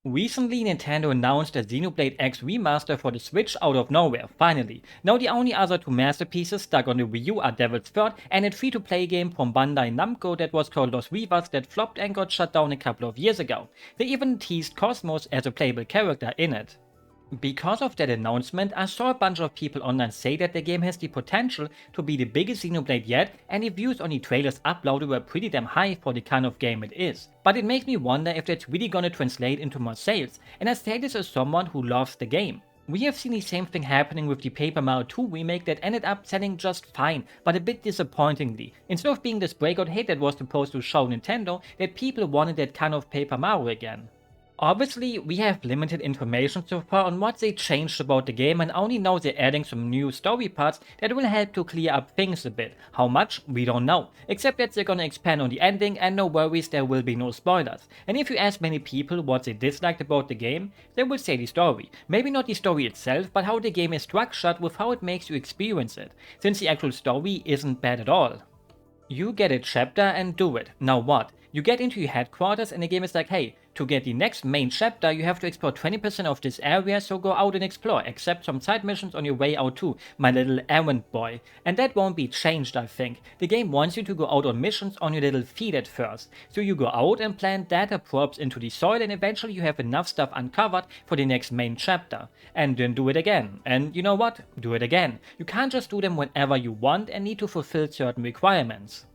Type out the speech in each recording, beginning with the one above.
Recently, Nintendo announced a Xenoblade X remaster for the Switch out of nowhere, finally. Now the only other two masterpieces stuck on the Wii U are Devil's Third and a free-to-play game from Bandai Namco that was called Los Vivas that flopped and got shut down a couple of years ago. They even teased Cosmos as a playable character in it. Because of that announcement, I saw a bunch of people online say that the game has the potential to be the biggest Xenoblade yet, and the views on the trailers uploaded were pretty damn high for the kind of game it is. But it makes me wonder if that's really gonna translate into more sales, and I say this as someone who loves the game. We have seen the same thing happening with the Paper Mario 2 remake that ended up selling just fine, but a bit disappointingly. Instead of being this breakout hit that was supposed to show Nintendo that people wanted that kind of Paper Mario again. Obviously, we have limited information so far on what they changed about the game and only know they're adding some new story parts that will help to clear up things a bit. How much? We don't know. Except that they're gonna expand on the ending and no worries, there will be no spoilers. And if you ask many people what they disliked about the game, they will say the story. Maybe not the story itself, but how the game is structured with how it makes you experience it, since the actual story isn't bad at all. You get a chapter and do it. Now what? You get into your headquarters and the game is like, hey, to get the next main chapter you have to explore 20% of this area, so go out and explore, accept some side missions on your way out too, my little errand boy. And that won't be changed, I think. The game wants you to go out on missions on your little feet at first. So you go out and plant data probes into the soil and eventually you have enough stuff uncovered for the next main chapter. And then do it again. And you know what? Do it again. You can't just do them whenever you want and need to fulfill certain requirements.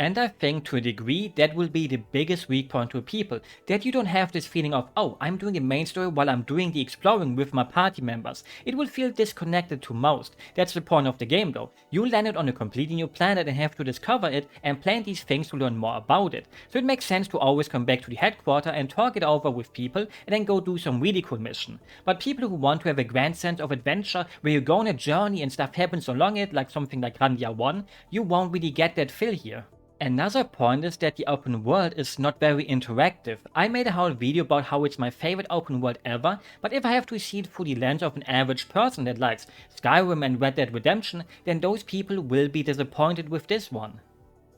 And I think to a degree that will be the biggest weak point to people, that you don't have this feeling of, oh, I'm doing the main story while I'm doing the exploring with my party members. It will feel disconnected to most. That's the point of the game though. You landed on a completely new planet and have to discover it and plan these things to learn more about it. So it makes sense to always come back to the headquarters and talk it over with people and then go do some really cool mission. But people who want to have a grand sense of adventure where you go on a journey and stuff happens along it, like something like Randia 1, you won't really get that feel here. Another point is that the open world is not very interactive. I made a whole video about how it's my favorite open world ever, but if I have to see it through the lens of an average person that likes Skyrim and Red Dead Redemption, then those people will be disappointed with this one.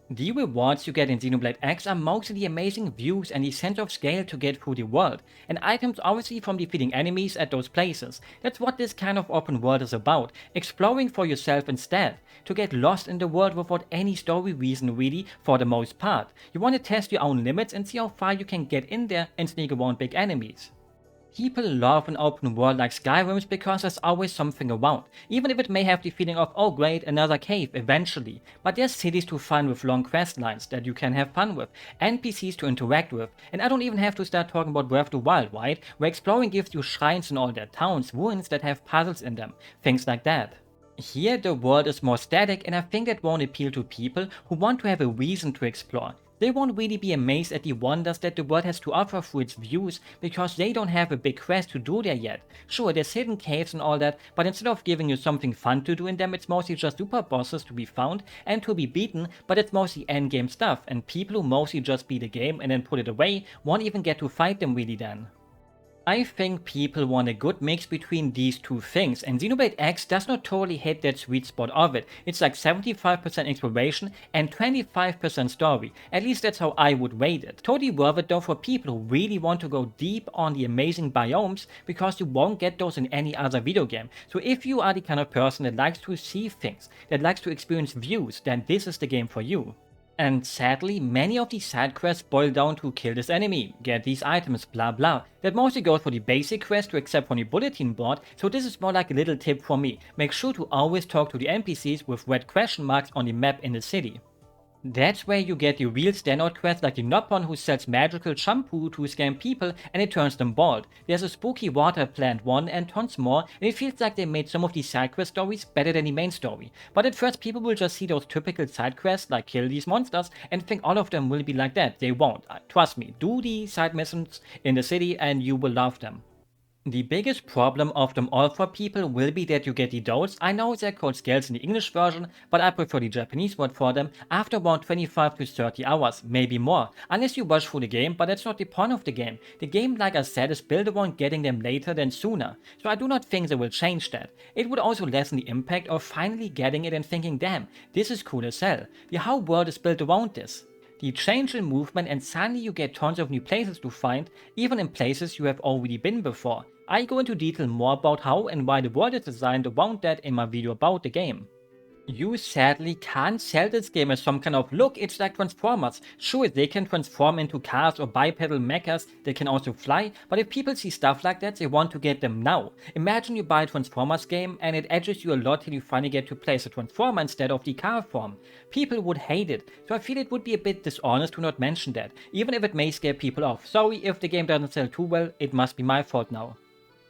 The rewards you get in Xenoblade X are mostly the amazing views and the sense of scale to get through the world, and items obviously from defeating enemies at those places. That's what this kind of open world is about, exploring for yourself instead, to get lost in the world without any story reason really for the most part. You want to test your own limits and see how far you can get in there and sneak around big enemies. People love an open world like Skyrim's because there's always something around, even if it may have the feeling of, oh great, another cave eventually. But there's cities to find with long quest lines that you can have fun with, NPCs to interact with, and I don't even have to start talking about Breath of the Wild, right? Where exploring gives you shrines in all their towns, ruins that have puzzles in them, things like that. Here the world is more static and I think that won't appeal to people who want to have a reason to explore. They won't really be amazed at the wonders that the world has to offer through its views because they don't have a big quest to do there yet. Sure, there's hidden caves and all that, but instead of giving you something fun to do in them, it's mostly just super bosses to be found and to be beaten, but it's mostly endgame stuff, and people who mostly just beat the game and then put it away won't even get to fight them really then. I think people want a good mix between these two things, and Xenoblade X does not totally hit that sweet spot of it. It's like 75% exploration and 25% story, at least that's how I would rate it. Totally worth it though for people who really want to go deep on the amazing biomes, because you won't get those in any other video game. So if you are the kind of person that likes to see things, that likes to experience views, then this is the game for you. And sadly, many of these side quests boil down to kill this enemy, get these items, blah blah. That mostly goes for the basic quest to accept on the bulletin board, so this is more like a little tip from me. Make sure to always talk to the NPCs with red question marks on the map in the city. That's where you get the real standout quests like the Noppon who sells magical shampoo to scam people and it turns them bald. There's a spooky water plant one and tons more, and it feels like they made some of these side quest stories better than the main story. But at first people will just see those typical side quests like kill these monsters and think all of them will be like that. They won't. Trust me, do the side missions in the city and you will love them. The biggest problem of them all for people will be that you get the dolls, I know they're called scales in the English version, but I prefer the Japanese word for them, after around 25 to 30 hours, maybe more, unless you rush through the game, but that's not the point of the game. The game, like I said, is built around getting them later than sooner, so I do not think they will change that. It would also lessen the impact of finally getting it and thinking, damn, this is cool as hell. The whole world is built around this. The change in movement and suddenly you get tons of new places to find, even in places you have already been before. I go into detail more about how and why the world is designed around that in my video about the game. You sadly can't sell this game as some kind of look, it's like Transformers. Sure, they can transform into cars or bipedal mechas, they can also fly, but if people see stuff like that, they want to get them now. Imagine you buy a Transformers game and it edges you a lot till you finally get to place a Transformer instead of the car form. People would hate it, so I feel it would be a bit dishonest to not mention that, even if it may scare people off. Sorry if the game doesn't sell too well, it must be my fault now.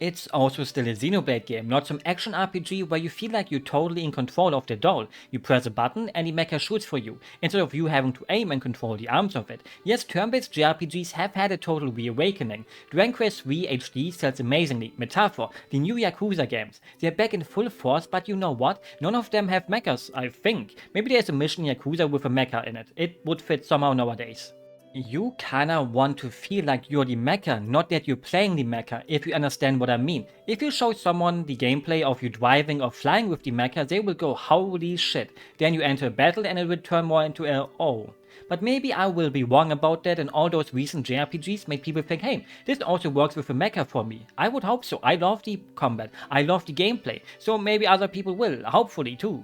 It's also still a Xenoblade game, not some action RPG where you feel like you're totally in control of the doll. You press a button and the mecha shoots for you, instead of you having to aim and control the arms of it. Yes, turn-based JRPGs have had a total reawakening. Dragon Quest III HD sells amazingly. Metaphor, the new Yakuza games. They're back in full force, but you know what? None of them have mechas, I think. Maybe there's a mission Yakuza with a mecha in it. It would fit somehow nowadays. You kinda want to feel like you're the mecha, not that you're playing the mecha, if you understand what I mean. If you show someone the gameplay of you driving or flying with the mecha, they will go holy shit. Then you enter a battle and it will turn more into a oh. But maybe I will be wrong about that and all those recent JRPGs make people think, hey, this also works with a mecha for me. I would hope so. I love the combat, I love the gameplay, so maybe other people will, hopefully too.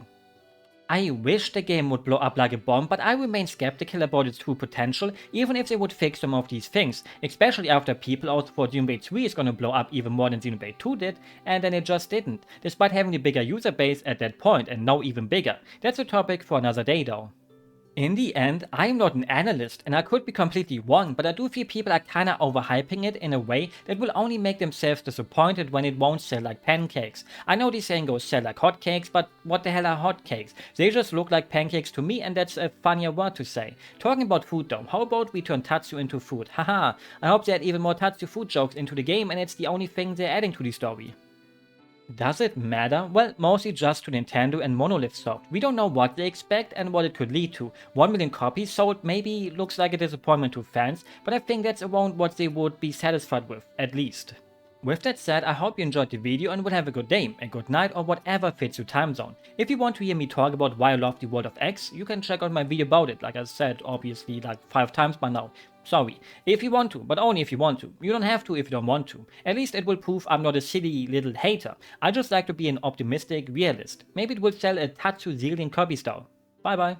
I wish the game would blow up like a bomb, but I remain skeptical about its true potential, even if they would fix some of these things, especially after people also thought Xenoblade 3 is gonna blow up even more than Xenoblade 2 did, and then it just didn't, despite having a bigger user base at that point and now even bigger. That's a topic for another day though. In the end, I'm not an analyst and I could be completely wrong, but I do feel people are kinda overhyping it in a way that will only make themselves disappointed when it won't sell like pancakes. I know the saying goes sell like hotcakes, but what the hell are hotcakes? They just look like pancakes to me and that's a funnier word to say. Talking about food though, how about we turn Tatsu into food? Haha, I hope they add even more Tatsu food jokes into the game and it's the only thing they're adding to the story. Does it matter? Well, mostly just to Nintendo and Monolith Soft. We don't know what they expect and what it could lead to. 1 million copies sold maybe looks like a disappointment to fans, but I think that's around what they would be satisfied with, at least. With that said, I hope you enjoyed the video and will have a good day, a good night or whatever fits your time zone. If you want to hear me talk about why I love the world of X, you can check out my video about it, like I said obviously like 5 times by now. Sorry, if you want to, but only if you want to. You don't have to if you don't want to. At least it will prove I'm not a silly little hater. I just like to be an optimistic realist. Maybe it will sell a Tatsu zillion copy style. Bye bye.